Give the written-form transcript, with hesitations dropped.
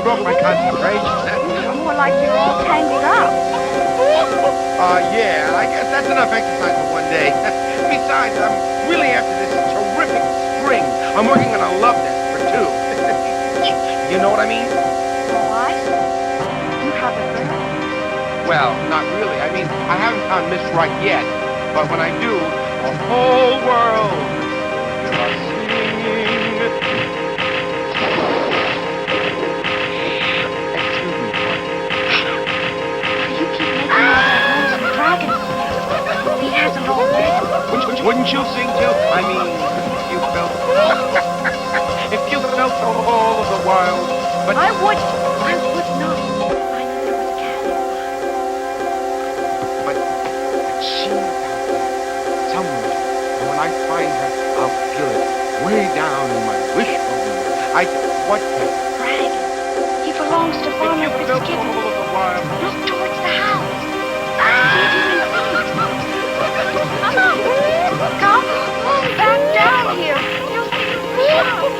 broke my concentration. More like you're all tangled up. Yeah, I guess that's enough exercise for one day. Besides, I'm really after this terrific string. I'm working on a love nest for two. You know what I mean? Oh, I see. You have a girl. Well, not really. I mean, I haven't found Miss Right yet. But when I do, the whole world will hear us singing. Excuse me, You keep making all that noise and dragging him. He hasn't already. Wouldn't you sing too? I mean, if you felt, if you felt all of the wild, but I would not. I knew there was a cat nearby. but she's out there somewhere, and when I find her, I'll feel it way down in my wishbone. What cat? Dragon. He belongs to If Farmer you felt Fitzgibbon. all of the wild, Look towards the house. See if you can see it. Come back down here. You'll see the